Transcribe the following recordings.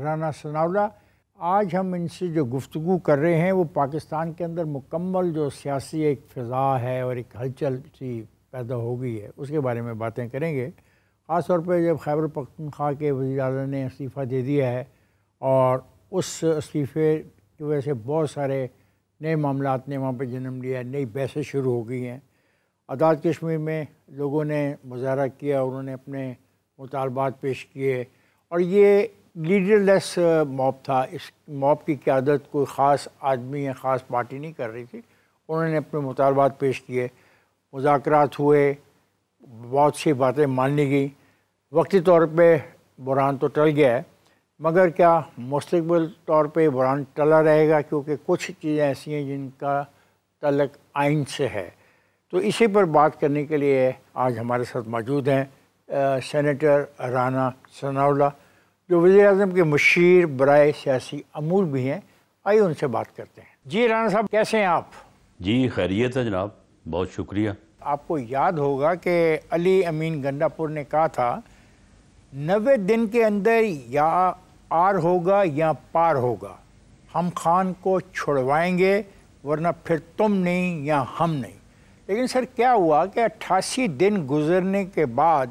رانا ثناءاللہ، آج ہم ان سے جو گفتگو کر رہے ہیں وہ پاکستان کے اندر مکمل جو سیاسی ایک فضا ہے اور ایک ہلچل سی پیدا ہو گئی ہے اس کے بارے میں باتیں کریں گے، خاص طور پہ جب خیبر پختونخوا کے وزیر اعظم نے استعفیٰ دے دیا ہے اور اس استعفے کی وجہ سے بہت سارے نئے معاملات نے وہاں پہ جنم لیا، نئی بحثیں شروع ہو گئی ہیں۔ آزاد کشمیر میں لوگوں نے مظاہرہ کیا، انہوں نے اپنے مطالبات پیش کیے اور یہ لیڈر لیس موب تھا۔ اس موب کی قیادت کوئی خاص آدمی یا خاص پارٹی نہیں کر رہی تھی، انہوں نے اپنے مطالبات پیش کیے، مذاکرات ہوئے، بہت سی باتیں مان لی گئی۔ وقتی طور پہ بحران تو ٹل گیا ہے، مگر کیا مستقبل طور پہ بحران ٹلا رہے گا؟ کیونکہ کچھ چیزیں ایسی ہیں جن کا تعلق آئین سے ہے۔ تو اسی پر بات کرنے کے لیے آج ہمارے ساتھ موجود ہیں سینیٹر رانا ثناءاللہ، جو وزیر اعظم کے مشیر برائے سیاسی امور بھی ہیں۔ آئیے ان سے بات کرتے ہیں۔ جی رانا صاحب، کیسے ہیں آپ؟ جی خیریت ہے جناب، بہت شکریہ۔ آپ کو یاد ہوگا کہ علی امین گنڈا پور نے کہا تھا 90 دن کے اندر یا آر ہوگا یا پار ہوگا، ہم خان کو چھڑوائیں گے ورنہ پھر تم نہیں یا ہم نہیں۔ لیکن سر کیا ہوا کہ 88 دن گزرنے کے بعد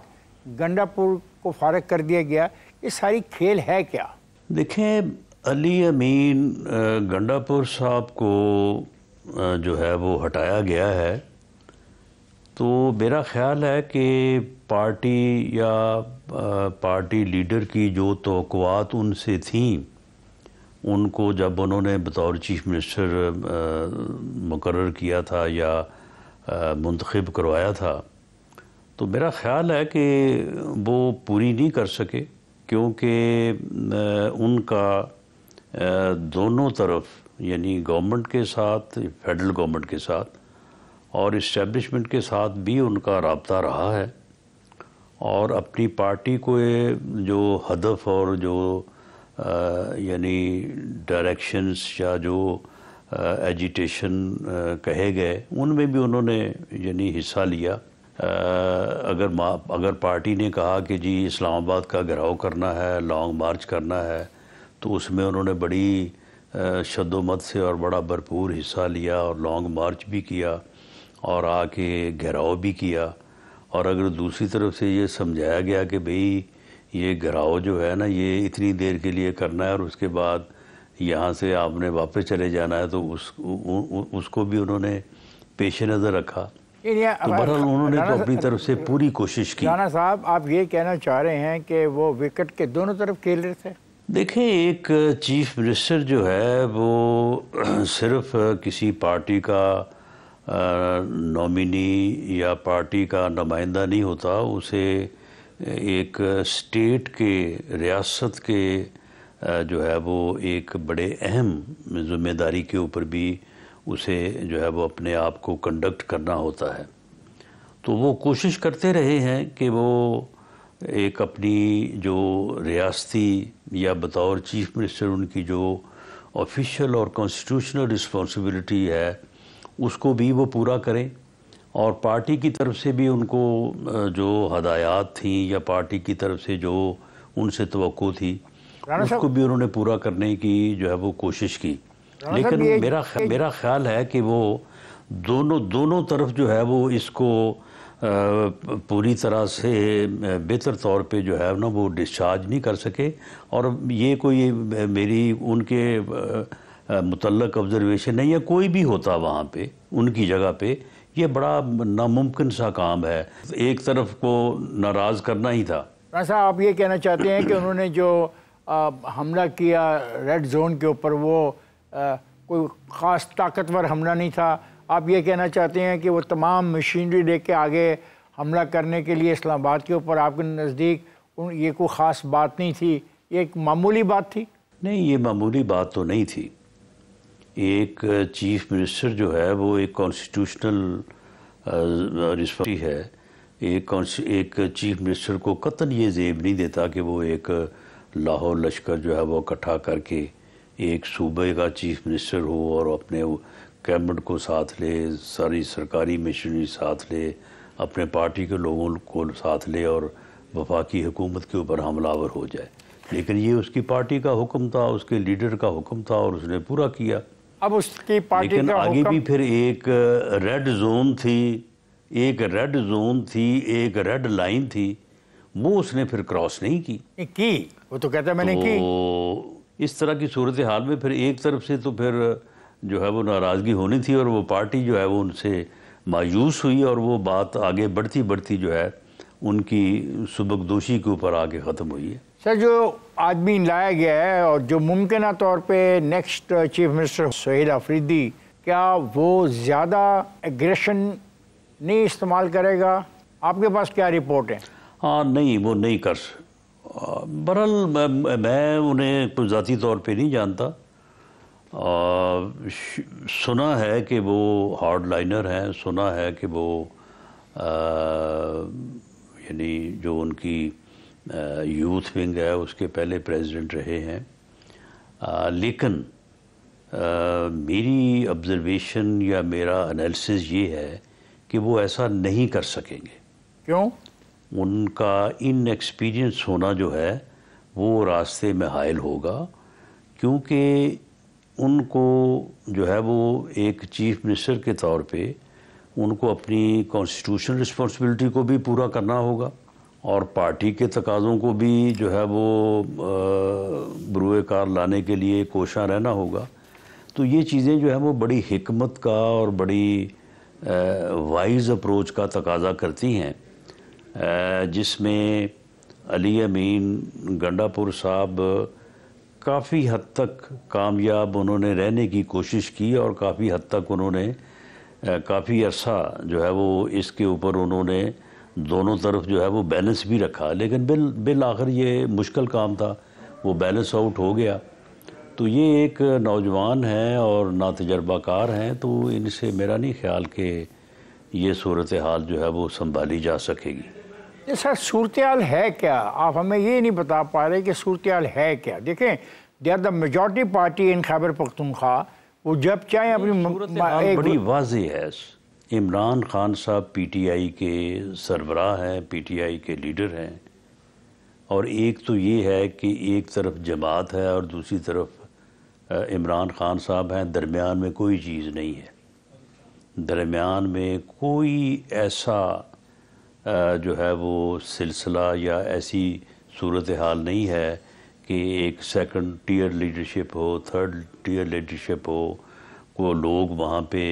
گنڈا پور کو فارغ کر دیا گیا؟ یہ ساری کھیل ہے کیا؟ دیکھیں، علی امین گنڈا پور صاحب کو جو ہے وہ ہٹایا گیا ہے، تو میرا خیال ہے کہ پارٹی یا پارٹی لیڈر کی جو توقعات ان سے تھیں، ان کو جب انہوں نے بطور چیف منسٹر مقرر کیا تھا یا منتخب کروایا تھا، تو میرا خیال ہے کہ وہ پوری نہیں کر سکے، کیونکہ ان کا دونوں طرف یعنی گورنمنٹ کے ساتھ، فیڈرل گورنمنٹ کے ساتھ اور اسٹیبلشمنٹ کے ساتھ بھی ان کا رابطہ رہا ہے، اور اپنی پارٹی کو جو ہدف اور جو یعنی ڈائریکشنز یا جو ایجیٹیشن کہے گئے، ان میں بھی انہوں نے یعنی حصہ لیا۔ اگر پارٹی نے کہا کہ جی اسلام آباد کا گھیراؤ کرنا ہے، لانگ مارچ کرنا ہے، تو اس میں انہوں نے بڑی شد و مت سے اور بڑا بھرپور حصہ لیا اور لانگ مارچ بھی کیا اور آ کے گھیراؤ بھی کیا۔ اور اگر دوسری طرف سے یہ سمجھایا گیا کہ بھئی یہ گھیراؤ جو ہے نا یہ اتنی دیر کے لیے کرنا ہے اور اس کے بعد یہاں سے آپ نے واپس چلے جانا ہے، تو اس کو بھی انہوں نے پیش نظر رکھا۔ تو بہرحال انہوں نے تو اپنی طرف سے پوری کوشش کی۔ رانا صاحب، آپ یہ کہنا چاہ رہے ہیں کہ وہ وکٹ کے دونوں طرف کھیل رہے تھے؟ دیکھیں، ایک چیف منسٹر جو ہے وہ صرف کسی پارٹی کا نومینی یا پارٹی کا نمائندہ نہیں ہوتا، اسے ایک اسٹیٹ کے، ریاست کے جو ہے وہ ایک بڑے اہم ذمہ داری کے اوپر بھی اسے جو ہے وہ اپنے آپ کو کنڈکٹ کرنا ہوتا ہے۔ تو وہ کوشش کرتے رہے ہیں کہ وہ ایک اپنی جو ریاستی یا بطور چیف منسٹر ان کی جو آفیشیل اور کانسٹیٹیوشنل رسپانسبلٹی ہے اس کو بھی وہ پورا کریں، اور پارٹی کی طرف سے بھی ان کو جو ہدایات تھیں یا پارٹی کی طرف سے جو ان سے توقع تھی اس کو بھی انہوں نے پورا کرنے کی جو ہے وہ کوشش کی۔ لیکن میرا خیال ہے کہ وہ دونوں طرف جو ہے وہ اس کو پوری طرح سے بہتر طور پہ جو ہے نا وہ ڈسچارج نہیں کر سکے، اور یہ کوئی میری ان کے متعلق آبزرویشن نہیں، یا کوئی بھی ہوتا وہاں پہ ان کی جگہ پہ، یہ بڑا ناممکن سا کام ہے، ایک طرف کو ناراض کرنا ہی تھا۔ ایسا آپ یہ کہنا چاہتے ہیں کہ انہوں نے جو حملہ کیا ریڈ زون کے اوپر وہ کوئی خاص طاقتور حملہ نہیں تھا؟ آپ یہ کہنا چاہتے ہیں کہ وہ تمام مشینری لے کے آگے حملہ کرنے کے لیے اسلام آباد کے اوپر آپ کے نزدیک یہ کوئی خاص بات نہیں تھی، یہ ایک معمولی بات تھی؟ نہیں، یہ معمولی بات تو نہیں تھی۔ ایک چیف منسٹر جو ہے وہ ایک کانسٹیٹیوشنل رسپانسبلٹی ہے، ایک چیف منسٹر کو قطعاً یہ زیب نہیں دیتا کہ وہ ایک لاہور لشکر جو ہے وہ اکٹھا کر کے ایک صوبے کا چیف منسٹر ہو اور اپنے کیبنٹ کو ساتھ لے، ساری سرکاری مشینری ساتھ لے، اپنے پارٹی کے لوگوں کو ساتھ لے اور وفاقی حکومت کے اوپر حملہ آور ہو جائے۔ لیکن یہ اس کی پارٹی کا حکم تھا، اس کے لیڈر کا حکم تھا اور اس نے پورا کیا۔ اب اس کی پارٹی لیکن کا آگے حکم، بھی پھر ایک ریڈ زون تھی، ایک ریڈ لائن تھی، وہ اس نے پھر کراس نہیں کی۔ وہ تو کہتا ہے میں نے کی۔ تو اس طرح کی صورتحال میں پھر ایک طرف سے تو پھر جو ہے وہ ناراضگی ہونی تھی اور وہ پارٹی جو ہے وہ ان سے مایوس ہوئی اور وہ بات آگے بڑھتی جو ہے ان کی سبکدوشی کے اوپر آگے ختم ہوئی ہے۔ سر، جو آدمی لایا گیا ہے اور جو ممکنہ طور پہ next chief minister Sohail Afridi, کیا وہ زیادہ ایگریشن نہیں استعمال کرے گا؟ آپ کے پاس کیا رپورٹ ہے؟ ہاں، نہیں، وہ نہیں کر بہرحال میں انہیں کوئی ذاتی طور پہ نہیں جانتا، سنا ہے کہ وہ ہارڈ لائنر ہیں، سنا ہے کہ وہ یعنی جو ان کی یوتھ ونگ ہے اس کے پہلے پریزیڈنٹ رہے ہیں، لیکن میری آبزرویشن یا میرا انالیسس یہ ہے کہ وہ ایسا نہیں کر سکیں گے۔ کیوں؟ ان کا ان ایکسپیرینس ہونا جو ہے وہ راستے میں حائل ہوگا، کیونکہ ان کو جو ہے وہ ایک چیف منسٹر کے طور پہ ان کو اپنی کانسٹیٹیوشنل رسپانسبلٹی کو بھی پورا کرنا ہوگا اور پارٹی کے تقاضوں کو بھی جو ہے وہ بروئے کار لانے کے لیے کوشاں رہنا ہوگا۔ تو یہ چیزیں جو ہیں وہ بڑی حکمت کا اور بڑی وائز اپروچ کا تقاضا کرتی ہیں، جس میں علی امین گنڈا پور صاحب کافی حد تک کامیاب انہوں نے رہنے کی کوشش کی اور کافی حد تک انہوں نے کافی عرصہ جو ہے وہ اس کے اوپر انہوں نے دونوں طرف جو ہے وہ بیلنس بھی رکھا، لیکن بالآخر یہ مشکل کام تھا، وہ بیلنس آؤٹ ہو گیا۔ تو یہ ایک نوجوان ہیں اور ناتجربہ کار ہیں، تو ان سے میرا نہیں خیال کہ یہ صورتحال جو ہے وہ سنبھالی جا سکے گی۔ سر، صورتحال ہے کیا؟ آپ ہمیں یہ نہیں بتا پا رہے کہ صورتحال ہے کیا۔ دیکھیں، they are the majority party in Khyber Pakhtunkhwa, وہ جب چاہیں اپنی صورتحال بڑی واضح ہے۔ عمران خان صاحب پی ٹی آئی کے سربراہ ہیں، پی ٹی آئی کے لیڈر ہیں، اور ایک تو یہ ہے کہ ایک طرف جماعت ہے اور دوسری طرف عمران خان صاحب ہیں، درمیان میں کوئی چیز نہیں ہے، درمیان میں کوئی ایسا جو ہے وہ سلسلہ یا ایسی صورتحال نہیں ہے کہ ایک سیکنڈ ٹیئر لیڈرشپ ہو، تھرڈ ٹیئر لیڈرشپ ہو، کو لوگ وہاں پہ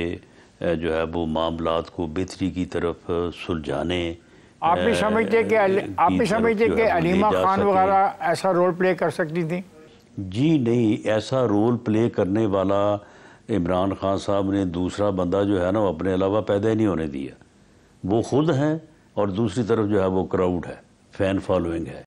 جو ہے وہ معاملات کو بہتری کی طرف سلجھانے۔ آپ بھی سمجھتے کہ علیمہ خان وغیرہ ایسا رول پلے کر سکتی تھی؟ جی نہیں، ایسا رول پلے کرنے والا عمران خان صاحب نے دوسرا بندہ جو ہے نا وہ اپنے علاوہ پیدا ہی نہیں ہونے دیا۔ وہ خود ہیں اور دوسری طرف جو ہے وہ کراؤڈ ہے، فین فالوئنگ ہے۔